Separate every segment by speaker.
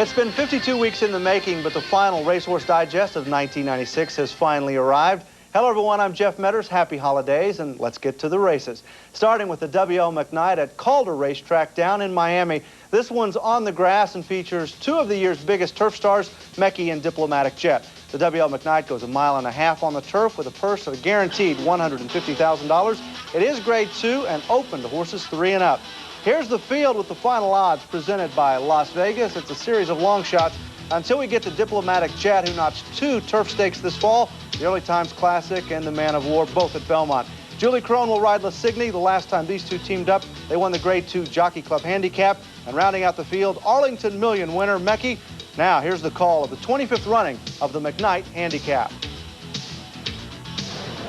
Speaker 1: It's been 52 weeks in the making, but the final Racehorse Digest of 1996 has finally arrived. Hello, everyone. I'm Jeff Metters. Happy holidays, and let's get to the races. Starting with the W.L. McKnight at Calder Racetrack down in Miami. This one's on the grass and features two of the year's biggest turf stars, Meckie and Diplomatic Jet. The W.L. McKnight goes 1.5 miles on the turf with a purse of a guaranteed $150,000. It is Grade 2 and open to horses 3 and up. Here's the field with the final odds presented by Las Vegas. It's a series of long shots until we get to Diplomatic Jet, who notched 2 turf stakes this fall, the Early Times Classic and the Man of War, both at Belmont. Julie Crone will ride Lassigny. The last time these two teamed up, they won the Grade 2 Jockey Club Handicap. And rounding out the field, Arlington Million winner Meckie. Now here's the call of the 25th running of the McKnight Handicap.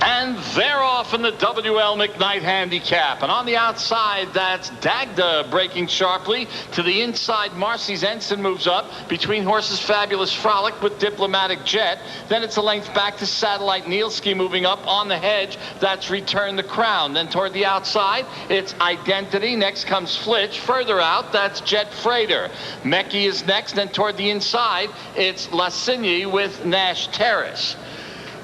Speaker 2: And they're off in the W.L. McKnight Handicap. And on the outside, that's Dagda breaking sharply. To the inside, Marcy's Ensign moves up. Between horses, Fabulous Frolic with Diplomatic Jet. Then it's a length back to Satellite Nielski moving up. On the hedge, that's Return the Crown. Then toward the outside, it's Identity. Next comes Flitch. Further out, that's Jet Freighter. Meckie is next. Then toward the inside, it's Lassigny with Nash Terrace.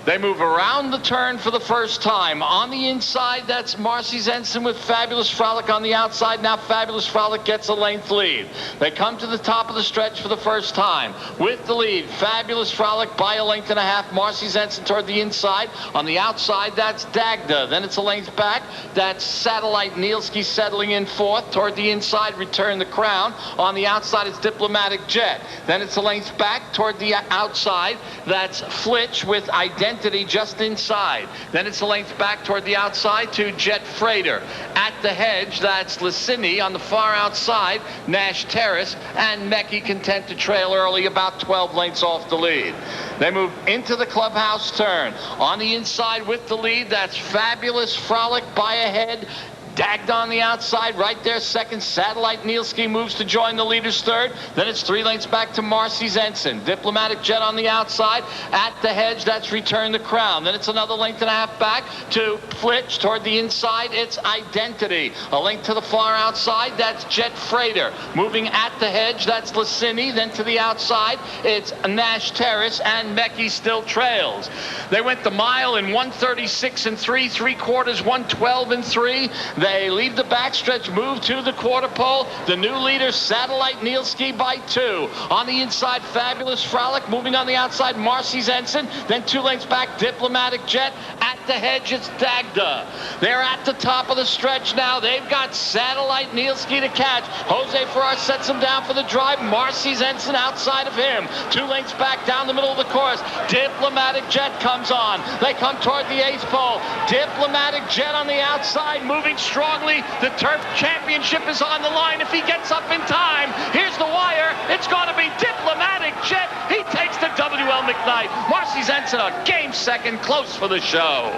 Speaker 2: They move around the turn for the first time. On the inside, that's Marcy's Ensign with Fabulous Frolic on the outside. Now Fabulous Frolic gets a length lead. They come to the top of the stretch for the first time. With the lead, Fabulous Frolic by 1.5 lengths. Marcy's Ensign toward the inside. On the outside, that's Dagda. Then it's a length back. That's Satellite Nielski settling in fourth. Toward the inside, Return the Crown. On the outside, it's Diplomatic Jet. Then it's a length back. Toward the outside, that's Flitch with Identity just inside. Then it's a length back toward the outside to Jet Freighter. At the hedge, that's Lassigny. On the far outside, Nash Terrace, and Meckie content to trail early, about 12 lengths off the lead. They move into the clubhouse turn. On the inside with the lead, that's Fabulous Frolic by a head. Dagda on the outside, right there second. Satellite Nielski moves to join the leaders third. Then it's 3 lengths back to Marcy's Ensign. Diplomatic Jet on the outside. At the hedge, that's Return the Crown. Then it's another 1.5 lengths back to Flitch. Toward the inside, it's Identity. A length to the far outside, that's Jet Freighter. Moving at the hedge, that's Lassigny. Then to the outside, it's Nash Terrace, and Meckie still trails. They went the mile in 1:36 and 3/4, 1:12 and 3. They leave the backstretch, move to the quarter pole. The new leader, Satellite Nielski by 2. On the inside, Fabulous Frolic. Moving on the outside, Marcy's Ensign. Then 2 lengths back, Diplomatic Jet. At the hedge, it's Dagda. They're at the top of the stretch now. They've got Satellite Nielski to catch. Jose Ferrar sets him down for the drive. Marcy's Ensign outside of him. 2 lengths back down the middle of the course. Diplomatic Jet comes on. They come toward the 8th pole. Diplomatic Jet on the outside, moving strongly. The Turf Championship is on the line if he gets up in time. Here's the wire. It's going to be Diplomatic Jet. He takes the W.L. McKnight. Marcy's Ensign a game second, close for the show.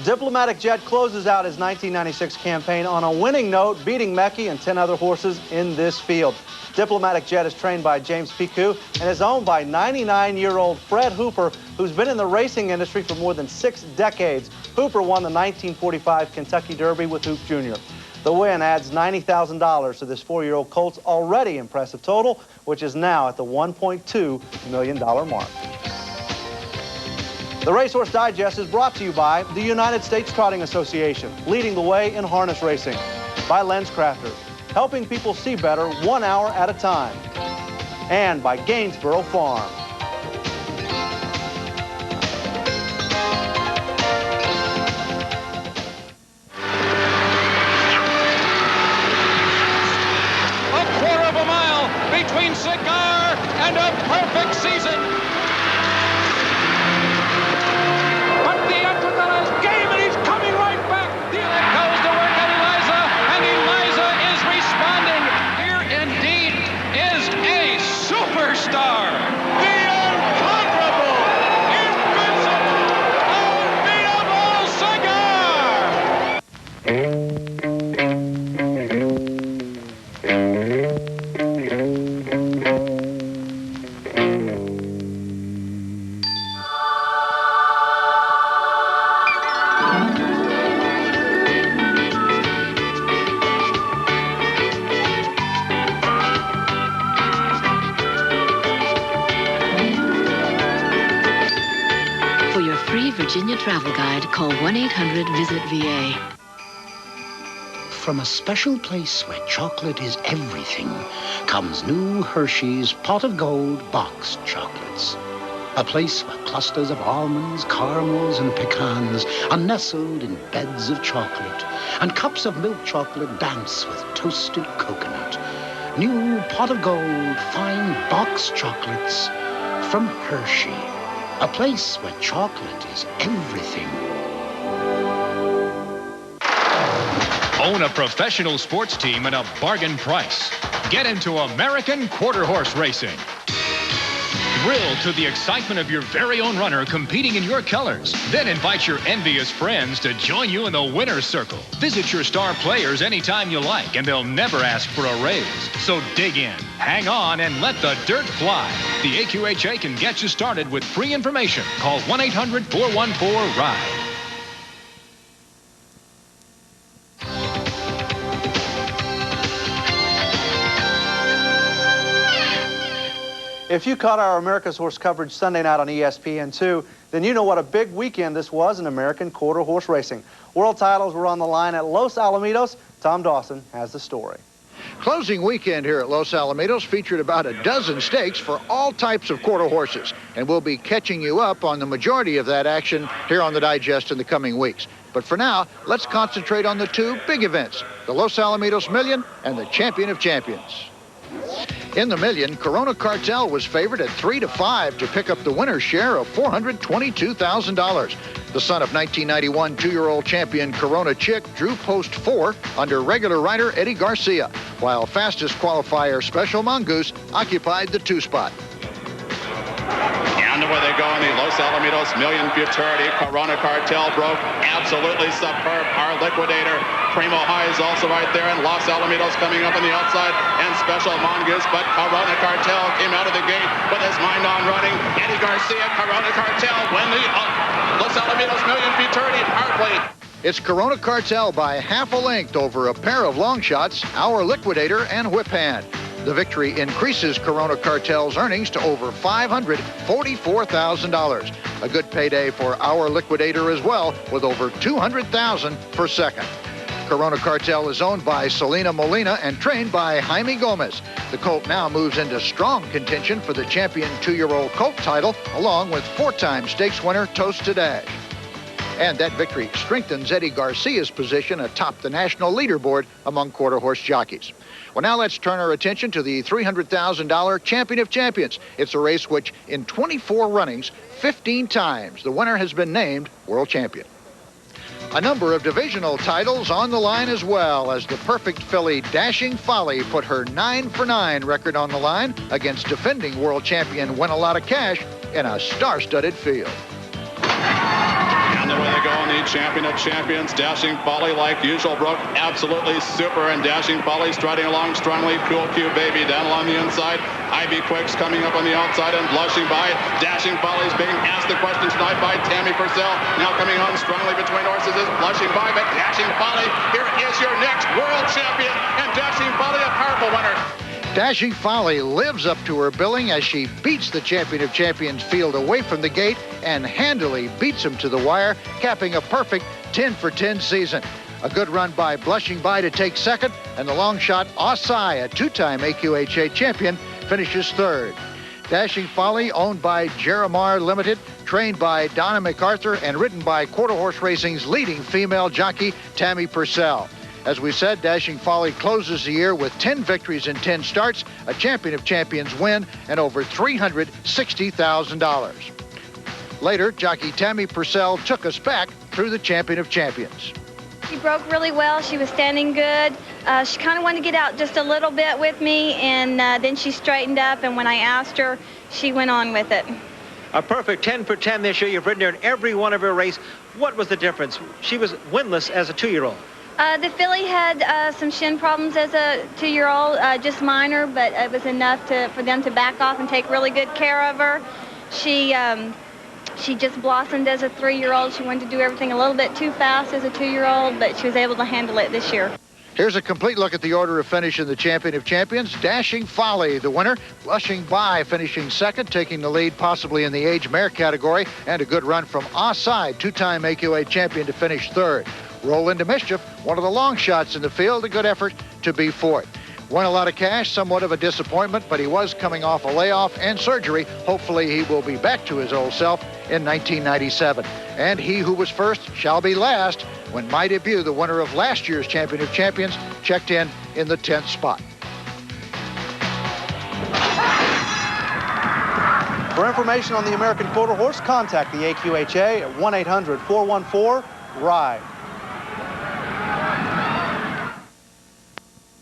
Speaker 1: Diplomatic Jet closes out his 1996 campaign on a winning note, beating Meckie and 10 other horses in this field. Diplomatic Jet is trained by James Picou and is owned by 99-year-old Fred Hooper, who's been in the racing industry for more than 6 decades. Hooper won the 1945 Kentucky Derby with Hoop Jr. The win adds $90,000 to this 4-year-old colt's already impressive total, which is now at the $1.2 million mark. The Racehorse Digest is brought to you by the United States Trotting Association, leading the way in harness racing, by LensCrafters, helping people see better 1 hour at a time, and by Gainsborough Farm.
Speaker 3: A 1/4 mile between Cigar and a perfect season. But the Ecuador is game, and he's coming right back. It goes to work at Eliza, and Eliza is responding. Here indeed is a superstar. The
Speaker 4: a travel guide, call 1-800-VISIT-VA.
Speaker 5: From a special place where chocolate is everything comes new Hershey's Pot of Gold boxed chocolates. A place where clusters of almonds, caramels, and pecans are nestled in beds of chocolate, and cups of milk chocolate dance with toasted coconut. New Pot of Gold fine boxed chocolates from Hershey. A place where chocolate is everything.
Speaker 6: Own a professional sports team at a bargain price. Get into American Quarter Horse Racing. Thrill to the excitement of your very own runner competing in your colors. Then invite your envious friends to join you in the winner's circle. Visit your star players anytime you like, and they'll never ask for a raise. So dig in, hang on, and let the dirt fly. The AQHA can get you started with free information. Call 1-800-414-RIDE.
Speaker 1: If you caught our America's Horse coverage Sunday night on ESPN2, then you know what a big weekend this was in American quarter horse racing. World titles were on the line at Los Alamitos. Tom Dawson has the story.
Speaker 7: Closing weekend here at Los Alamitos featured about a dozen stakes for all types of quarter horses, and we'll be catching you up on the majority of that action here on the Digest in the coming weeks. But for now, let's concentrate on the two big events, the Los Alamitos Million and the Champion of Champions. In the Million, Corona Cartel was favored at 3-5 to pick up the winner's share of $422,000. The son of 1991 two-year-old champion Corona Chick drew post 4 under regular rider Eddie Garcia, while fastest qualifier Special Mongoose occupied the 2 spot.
Speaker 8: And where they go in the Los Alamitos Million Futurity, Corona Cartel broke absolutely superb. Our Liquidator, Primo High is also right there, and Los Alamitos coming up on the outside, and Special Mongoose, but Corona Cartel came out of the gate with his mind on running. Eddie Garcia, Corona Cartel win the Los Alamitos Million Futurity hardly.
Speaker 7: It's Corona Cartel by half a length over a pair of long shots, Our Liquidator and Whip Hand. The victory increases Corona Cartel's earnings to over $544,000. A good payday for Our Liquidator as well, with over $200,000 per second. Corona Cartel is owned by Selena Molina and trained by Jaime Gomez. The colt now moves into strong contention for the champion 2-year-old colt title, along with 4-time stakes winner Toast Today. And that victory strengthens Eddie Garcia's position atop the national leaderboard among quarter horse jockeys. Well, now let's turn our attention to the $300,000 Champion of Champions. It's a race which, in 24 runnings, 15 times, the winner has been named world champion. A number of divisional titles on the line as well, as the perfect filly Dashing Folly put her 9-for-9 record on the line against defending world champion Win a Lot of Cash in a star-studded field.
Speaker 8: And the way they go in the Champion of Champions, Dashing Folly, like usual, broke absolutely super, and Dashing Folly striding along strongly. Cool Q Baby down along the inside. Ivy Quicks coming up on the outside and blushing by. Dashing Folly is being asked the question tonight by Tammy Purcell. Now coming on strongly between horses is blushing by, but Dashing Folly, here is your next world champion, and Dashing Folly, a powerful winner.
Speaker 7: Dashing Folly lives up to her billing as she beats the Champion of Champions field away from the gate and handily beats him to the wire, capping a perfect 10-for-10 season. A good run by Blushing By to take second, and the long shot Osai, a 2-time AQHA champion, finishes third. Dashing Folly, owned by Jeremar Limited, trained by Donna MacArthur, and ridden by quarter horse racing's leading female jockey, Tammy Purcell. As we said, Dashing Folly closes the year with 10 victories in 10 starts, a Champion of Champions win, and over $360,000. Later, jockey Tammy Purcell took us back through the Champion of Champions.
Speaker 9: She broke really well. She was standing good. She kind of wanted to get out just a little bit with me, and then she straightened up, and when I asked her, she went on with it.
Speaker 10: A perfect 10-for-10 this year. You've ridden her in every one of her races. What was the difference? She was winless as a 2-year-old.
Speaker 9: The filly had some shin problems as a 2-year-old, just minor, but it was enough for them to back off and take really good care of her. She just blossomed as a 3-year-old. She wanted to do everything a little bit too fast as a 2-year-old, but she was able to handle it this year.
Speaker 7: Here's a complete look at the order of finish in the Champion of Champions. Dashing Folly, the winner. Blushing By finishing second, taking the lead possibly in the age mare category. And a good run from Offside, two-time AQA champion, to finish third. Roll Into Mischief, one of the long shots in the field. A good effort to be fourth. Won a lot of cash, somewhat of a disappointment, but he was coming off a layoff and surgery. Hopefully he will be back to his old self in 1997. And he who was first shall be last when My Debut, the winner of last year's Champion of Champions, checked in the 10th spot.
Speaker 1: For information on the American Quarter Horse, contact the AQHA at 1-800-414-RIDE.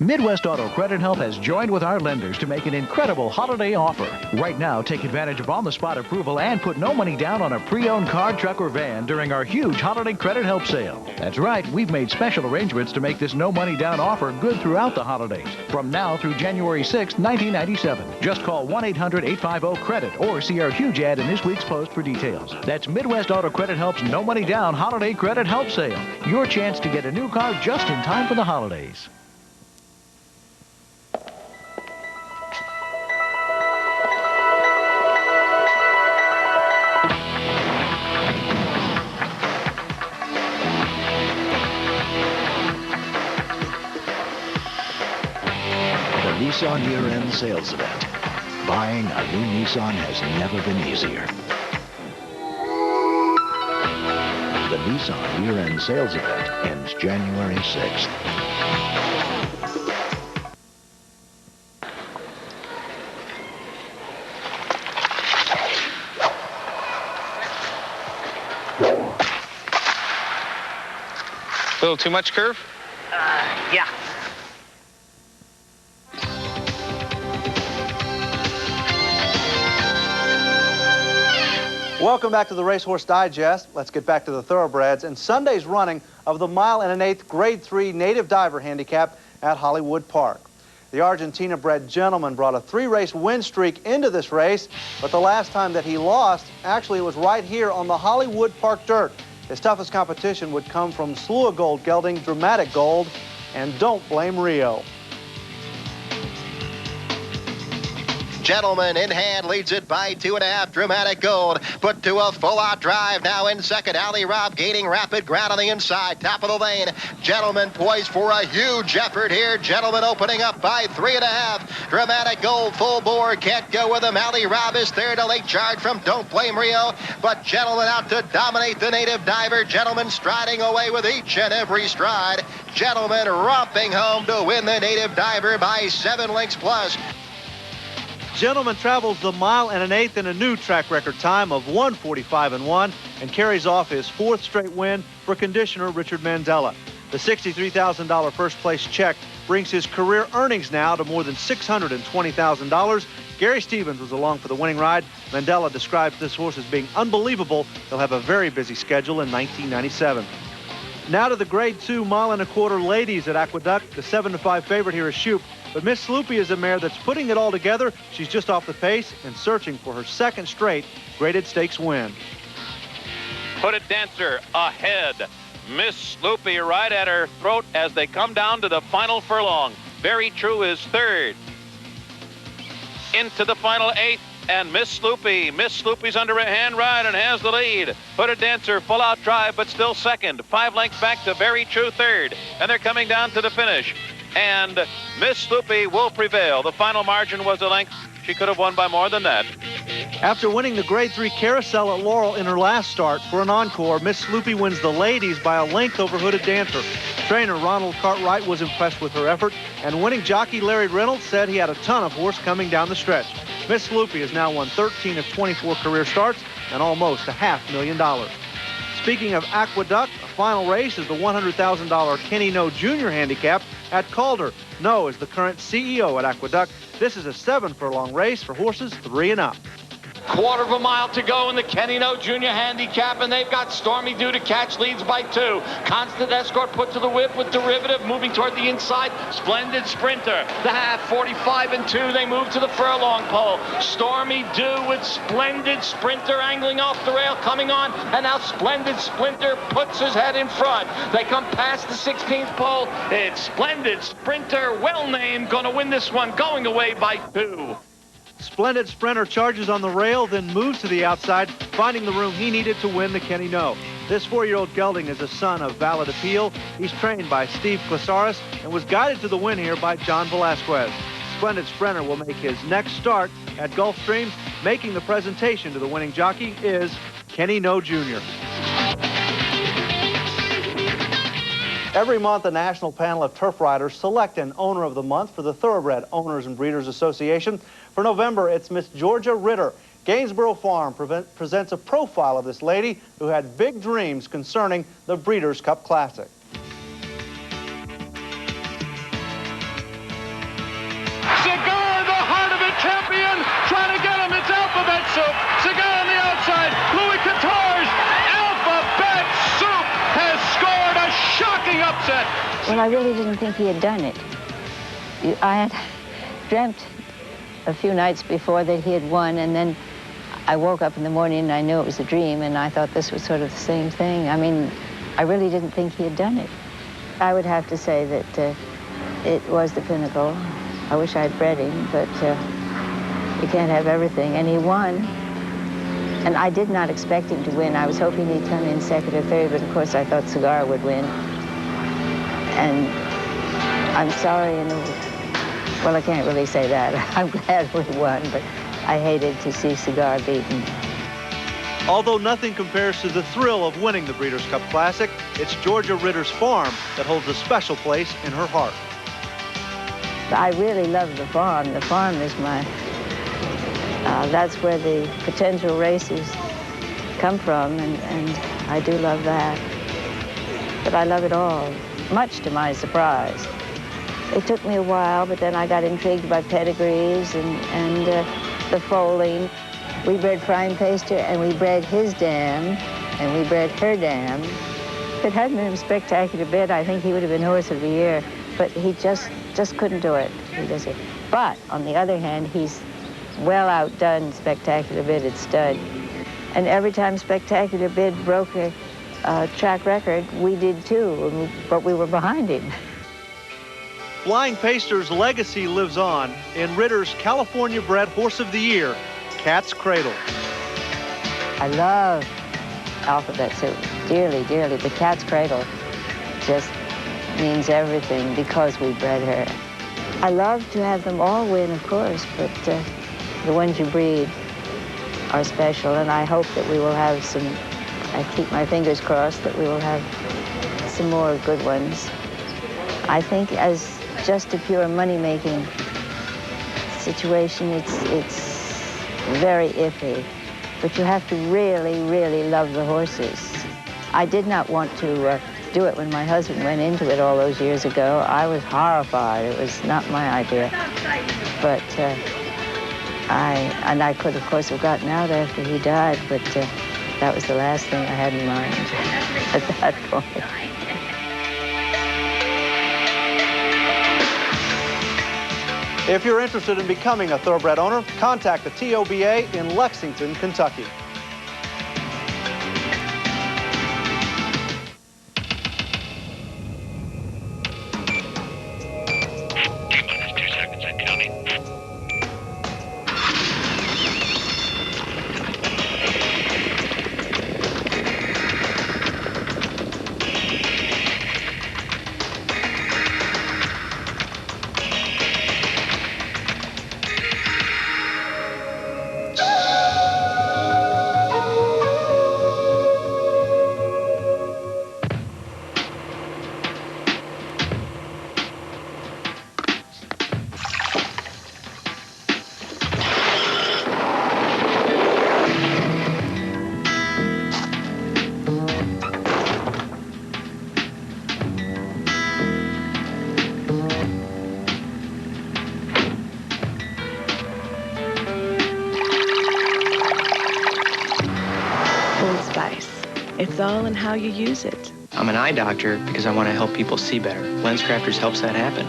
Speaker 11: Midwest Auto Credit Help has joined with our lenders to make an incredible holiday offer. Right now, take advantage of on-the-spot approval and put no money down on a pre-owned car, truck, or van during our huge holiday credit help sale. That's right, we've made special arrangements to make this no money down offer good throughout the holidays, from now through January 6, 1997. Just call 1-800-850-CREDIT or see our huge ad in this week's post for details. That's Midwest Auto Credit Help's no money down holiday credit help sale. Your chance to get a new car just in time for the holidays.
Speaker 5: Nissan year-end sales event. Buying a new Nissan has never been easier. The Nissan year-end sales event ends January 6th.
Speaker 12: A little too much curve?
Speaker 13: Yeah.
Speaker 1: Welcome back to the Racehorse Digest. Let's get back to the Thoroughbreds and Sunday's running of the 1 1/8 Grade 3 Native Diver Handicap at Hollywood Park. The Argentina-bred gentleman brought a 3-race win streak into this race, but the last time that he lost, actually it was right here on the Hollywood Park dirt. His toughest competition would come from Slew of Gold gelding Dramatic Gold and Don't Blame Rio.
Speaker 14: Gentleman in hand leads it by 2.5. Dramatic Gold put to a full-out drive now in second. Ali Robb gaining rapid ground on the inside. Top of the lane. Gentleman poised for a huge effort here. Gentleman opening up by 3.5. Dramatic Gold full bore. Can't go with him. Ali Robb is third. A late charge from Don't Blame Rio. But Gentleman out to dominate the Native Diver. Gentleman striding away with each and every stride. Gentleman romping home to win the Native Diver by 7 lengths plus.
Speaker 1: Gentleman travels the 1 1/8 in a new track record time of 1:45.1 and carries off his 4th straight win for conditioner Richard Mandella. The $63,000 first place check brings his career earnings now to more than $620,000. Gary Stevens was along for the winning ride. Mandella describes this horse as being unbelievable. They'll have a very busy schedule in 1997. Now to the Grade 2 1 1/4 ladies at Aqueduct. The 7-5 favorite here is Shoop. But Miss Sloopy is a mare that's putting it all together. She's just off the pace and searching for her 2nd straight graded stakes win.
Speaker 3: Hooded Dancer ahead. Miss Sloopy right at her throat as they come down to the final furlong. Very True is third. Into the final 8th, and Miss Sloopy. Miss Sloopy's under a hand ride and has the lead. Hooded Dancer full out drive, but still second. 5 lengths back to Very True third. And they're coming down to the finish. And Miss Sloopy will prevail. The final margin was a length. She could have won by more than that.
Speaker 1: After winning the Grade 3 Carousel at Laurel in her last start for an encore, Miss Sloopy wins the ladies by a length over Hooded Dancer. Trainer Ronald Cartwright was impressed with her effort, and winning jockey Larry Reynolds said he had a ton of horse coming down the stretch. Miss Sloopy has now won 13 of 24 career starts and almost $500,000. Speaking of Aqueduct, a final race is the $100,000 Kenny No Jr. Handicap at Calder. No is the current CEO at Aqueduct. This is a 7-furlong race for horses 3 and up.
Speaker 2: Quarter of a mile to go in the Kenny No Jr. Handicap, and they've got Stormy Due to Catch leads by 2. Constant Escort put to the whip with Derivative moving toward the inside. Splendid Sprinter. The half, 45 and 2. They move to the furlong pole. Stormy Due with Splendid Sprinter angling off the rail, coming on, and now Splendid Sprinter puts his head in front. They come past the 16th pole. It's Splendid Sprinter, well named, going to win this one, going away by 2.
Speaker 1: Splendid Sprinter charges on the rail, then moves to the outside, finding the room he needed to win the Kenny No. This 4-year-old gelding is a son of Valid Appeal. He's trained by Steve Clasaris and was guided to the win here by John Velasquez. Splendid Sprinter will make his next start at Gulfstream. Making the presentation to the winning jockey is Kenny No Jr. Every month, a national panel of turf riders select an Owner of the Month for the Thoroughbred Owners and Breeders Association. For November, it's Miss Georgia Ritter. Gainsborough Farm presents a profile of this lady who had big dreams concerning the Breeders' Cup Classic.
Speaker 13: Cigar, the heart of a champion, trying to get him. It's Alphabet Soup. Cigar on the outside. Louis Couture's Alphabet Soup has scored a shocking upset.
Speaker 15: Well, I really didn't think he had done it. I had dreamt a few nights before that he had won, and then I woke up in the morning and I knew it was a dream, and I thought this was sort of the same thing. I mean, I really didn't think he had done it. I would have to say that it was the pinnacle. I wish I'd bred him, but you can't have everything, and he won. And I did not expect him to win. I was hoping he'd come in second or third, but of course I thought Cigar would win. And I'm sorry, well, I can't really say that. I'm glad we won, but I hated to see Cigar beaten.
Speaker 1: Although nothing compares to the thrill of winning the Breeders' Cup Classic, it's Georgia Ritter's farm that holds a special place in her heart.
Speaker 15: I really love the farm. The farm is my, that's where the potential races come from, and I do love that. But I love it all, much to my surprise. It took me a while, but then I got intrigued by pedigrees and the foaling. We bred Frying Paster, and we bred his dam, and we bred her dam. If it hadn't been a spectacular bid, I think he would have been Horse of the Year, but he just couldn't do it. He does it. But on the other hand, he's well outdone Spectacular Bid at stud. And every time Spectacular Bid broke a track record, we did too, but we were behind him.
Speaker 1: Flying Paster's legacy lives on in Ritter's California-bred Horse of the Year, Cat's Cradle.
Speaker 15: I love Alphabet Soup dearly, dearly, but Cat's Cradle just means everything because we bred her. I love to have them all win, of course, but the ones you breed are special, and I hope that we will have some, I keep my fingers crossed that we will have some more good ones. I think as just a pure money-making situation, it's very iffy, but you have to really, really love the horses. I did not want to do it when my husband went into it all those years ago. I was horrified. It was not my idea. But I could, of course, have gotten out after he died, but that was the last thing I had in mind at that point.
Speaker 1: If you're interested in becoming a Thoroughbred owner, contact the TOBA in Lexington, Kentucky.
Speaker 16: all in how you use it.
Speaker 17: I'm an eye doctor because I want to help people see better. LensCrafters helps that happen.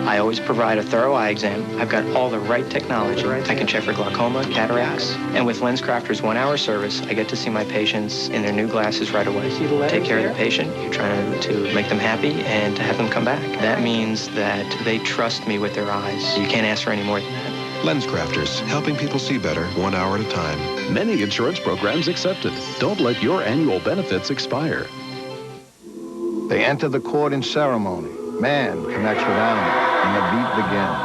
Speaker 17: I always provide a thorough eye exam. I've got all the right technology. I can check for glaucoma, cataracts, and with LensCrafters' 1-hour service, I get to see my patients in their new glasses right away. Take care of the patient. You're trying to make them happy and to have them come back. That means that they trust me with their eyes. You can't ask for any more than that.
Speaker 18: LensCrafters, helping people see better 1 hour at a time.
Speaker 19: Many insurance programs accepted. Don't let your annual benefits expire.
Speaker 20: They enter the court in ceremony. Man connects with animal, and the beat begins.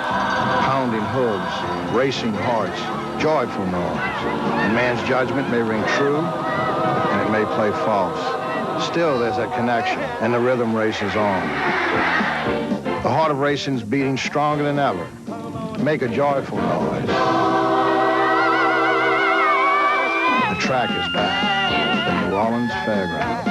Speaker 20: Pounding hooves, racing hearts, joyful noise. And man's judgment may ring true, and it may play false. Still, there's a connection, and the rhythm races on. The heart of racing's beating stronger than ever. Make a joyful noise. The track is back. The New Orleans Fairgrounds.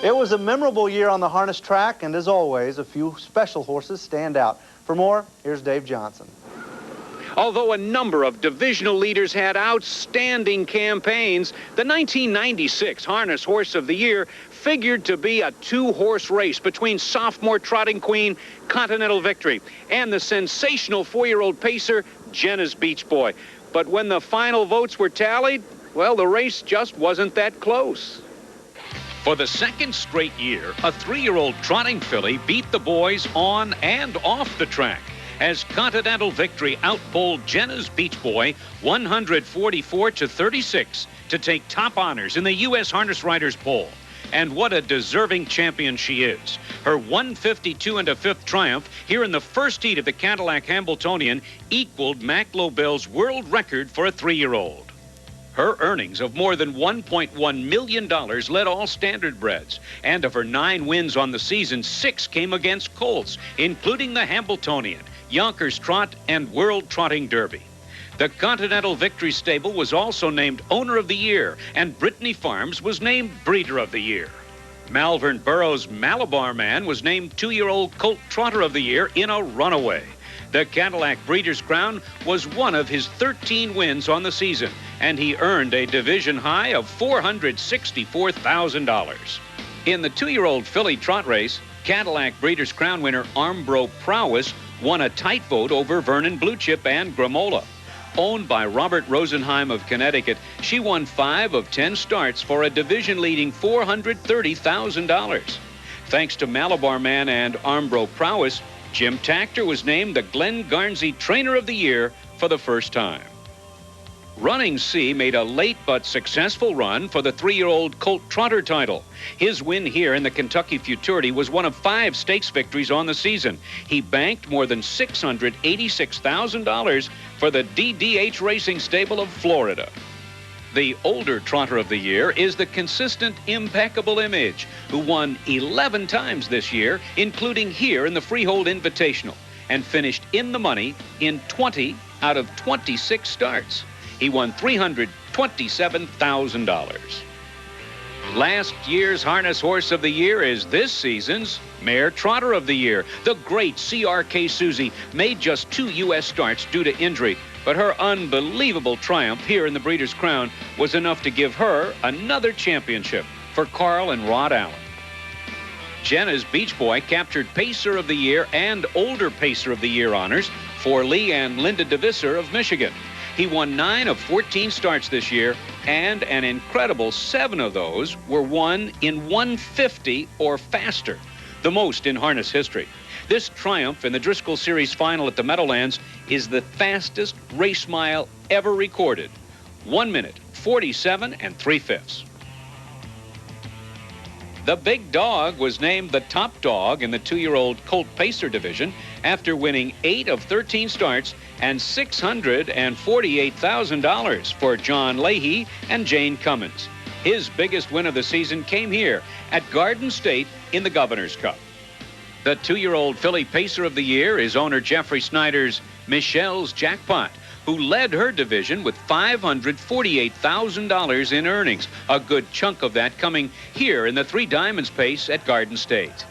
Speaker 1: It was a memorable year on the harness track, and as always, a few special horses stand out. For more, here's Dave Johnson.
Speaker 21: Although a number of divisional leaders had outstanding campaigns, the 1996 Harness Horse of the Year figured to be a 2-horse race between sophomore trotting queen Continental Victory and the sensational 4-year-old pacer Jenna's Beach Boy. But when the final votes were tallied, well, the race just wasn't that close.
Speaker 22: For the second straight year, a 3-year-old trotting filly beat the boys on and off the track as Continental Victory outbowled Jenna's Beach Boy 144-36 to take top honors in the U.S. Harness Riders Poll. And what a deserving champion she is. Her 152 1/5 triumph here in the first heat of the Cadillac Hambletonian equaled Mac Lobel's world record for a 3-year-old. Her earnings of more than $1.1 million led all standardbreds. And of her 9 wins on the season, 6 came against colts, including the Hambletonian, Yonkers Trot, and World Trotting Derby. The Continental Victory Stable was also named Owner of the Year, and Brittany Farms was named Breeder of the Year. Malvern Burrows' Malabar Man was named 2-year-old Colt Trotter of the Year in a runaway. The Cadillac Breeders' Crown was one of his 13 wins on the season, and he earned a division high of $464,000. In the 2-year-old filly trot race, Cadillac Breeders' Crown winner Armbro Prowess won a tight vote over Vernon Blue Chip and Gramola. Owned by Robert Rosenheim of Connecticut, she won 5 of 10 starts for a division-leading $430,000. Thanks to Malabar Man and Armbro Prowess, Jim Tactor was named the Glenn Garnsey Trainer of the Year for the first time. Running C made a late but successful run for the 3-year-old Colt Trotter title. His win here in the Kentucky Futurity was one of 5 stakes victories on the season. He banked more than $686,000 for the DDH Racing Stable of Florida. The older Trotter of the Year is the consistent, impeccable Image, who won 11 times this year, including here in the Freehold Invitational, and finished in the money in 20 out of 26 starts. He won $327,000. Last year's Harness Horse of the Year is this season's Mare Trotter of the Year. The great CRK Susie made just 2 U.S. starts due to injury, but her unbelievable triumph here in the Breeders' Crown was enough to give her another championship for Carl and Rod Allen. Jenna's Beach Boy captured Pacer of the Year and Older Pacer of the Year honors for Lee and Linda DeVisser of Michigan. He won 9 of 14 starts this year, and an incredible 7 of those were won in 150 or faster, the most in harness history. This triumph in the Driscoll Series final at the Meadowlands is the fastest race mile ever recorded. 1 minute, 47 3/5. The Big Dog was named the top dog in the 2-year-old Colt Pacer division after winning 8 of 13 starts and $648,000 for John Leahy and Jane Cummins. His biggest win of the season came here at Garden State in the Governor's Cup. The 2-year-old filly Pacer of the Year is owner Jeffrey Snyder's Michelle's Jackpot, who led her division with $548,000 in earnings, a good chunk of that coming here in the 3 Diamonds Pace at Garden State.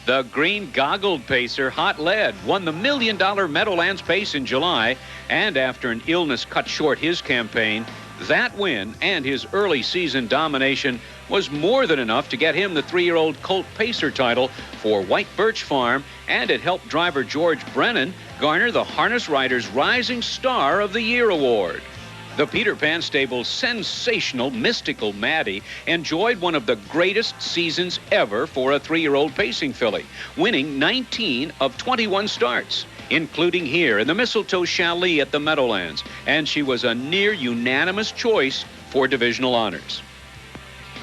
Speaker 22: The green-goggled pacer, Hot Lead, won the $1 million Meadowlands Pace in July, and after an illness cut short his campaign, that win and his early season domination was more than enough to get him the 3-year-old Colt Pacer title for White Birch Farm, and it helped driver George Brennan garner the Harness Riders Rising Star of the Year award. The Peter Pan stable's sensational Mystical Maddie enjoyed one of the greatest seasons ever for a 3-year-old pacing filly, winning 19 of 21 starts, including here in the Mistletoe Chalet at the Meadowlands, and she was a near unanimous choice for divisional honors.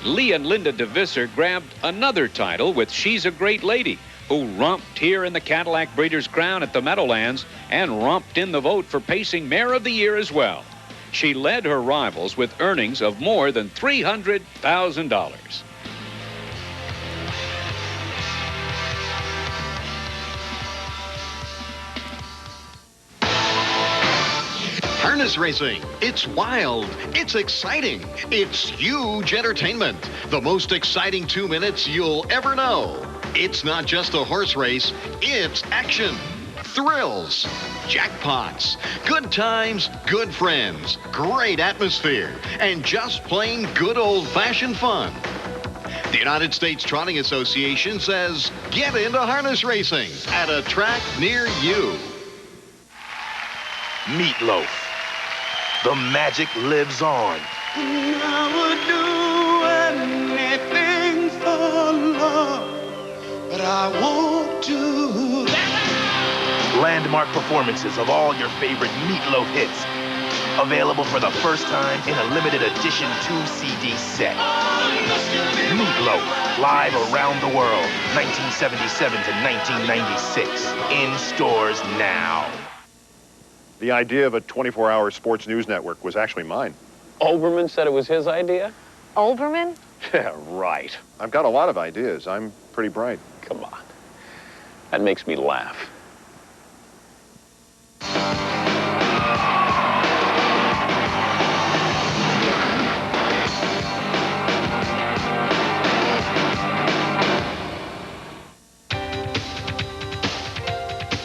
Speaker 22: Lee and Linda DeVisser grabbed another title with She's a Great Lady, who romped here in the Cadillac Breeders' Crown at the Meadowlands and romped in the vote for Pacing Mare of the Year as well. She led her rivals with earnings of more than $300,000.
Speaker 4: Harness racing. It's wild. It's exciting. It's huge entertainment. The most exciting 2 minutes you'll ever know. It's not just a horse race. It's action, thrills, jackpots, good times, good friends, great atmosphere, and just plain good old-fashioned fun. The United States Trotting Association says get into harness racing at a track near you.
Speaker 16: Meatloaf. The magic lives on.
Speaker 23: I would do anything for love, but I won't do that.
Speaker 16: Landmark performances of all your favorite Meatloaf hits. Available for the first time in a limited edition 2-CD set. Meatloaf, live around the world, 1977 to 1996. In stores now.
Speaker 24: The idea of a 24-hour sports news network was actually mine.
Speaker 25: Olbermann said it was his idea?
Speaker 26: Olbermann?
Speaker 25: Yeah, right.
Speaker 24: I've got a lot of ideas. I'm pretty bright.
Speaker 25: Come on. That makes me laugh.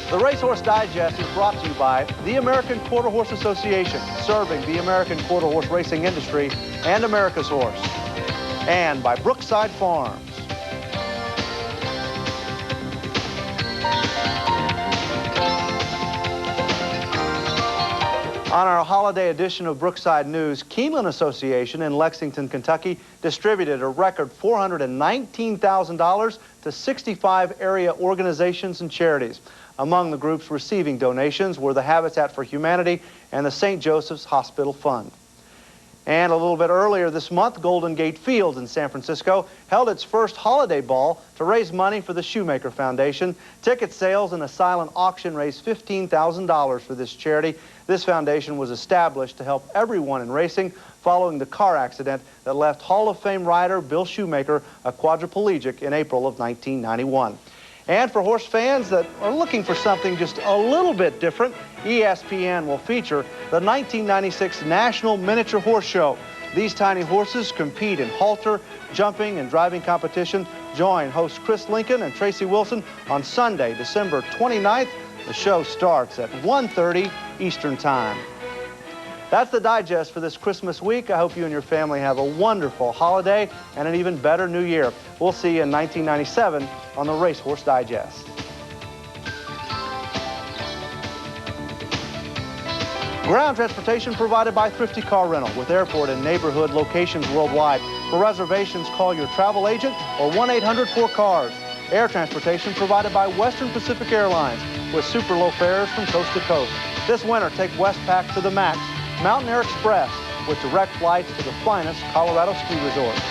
Speaker 1: The Racehorse Digest is brought to you by the American Quarter Horse Association, serving the American quarter horse racing industry and America's horse, and by Brookside Farms. On our holiday edition of Brookside News, Keeneland Association in Lexington, Kentucky distributed a record $419,000 to 65 area organizations and charities. Among the groups receiving donations were the Habitat for Humanity and the St. Joseph's Hospital Fund. And a little bit earlier this month, Golden Gate Fields in San Francisco held its first holiday ball to raise money for the Shoemaker Foundation. Ticket sales and a silent auction raised $15,000 for this charity. This foundation was established to help everyone in racing following the car accident that left Hall of Fame rider Bill Shoemaker a quadriplegic in April of 1991. And for horse fans that are looking for something just a little bit different, ESPN will feature the 1996 National Miniature Horse Show. These tiny horses compete in halter, jumping, and driving competition. Join hosts Chris Lincoln and Tracy Wilson on Sunday, December 29th. The show starts at 1:30 Eastern Time. That's the digest for this Christmas week. I hope you and your family have a wonderful holiday and an even better new year. We'll see you in 1997 on the Racehorse Digest. Ground transportation provided by Thrifty Car Rental with airport and neighborhood locations worldwide. For reservations, call your travel agent or 1-800-4CARS. Air transportation provided by Western Pacific Airlines with super low fares from coast to coast. This winter, take Westpac to the max. Mountain Air Express with direct flights to the finest Colorado ski resorts.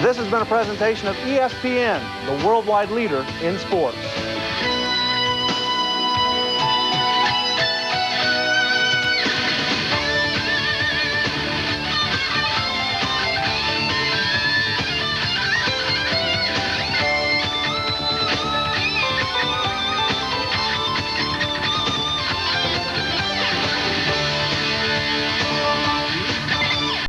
Speaker 1: This has been a presentation of ESPN, the worldwide leader in sports.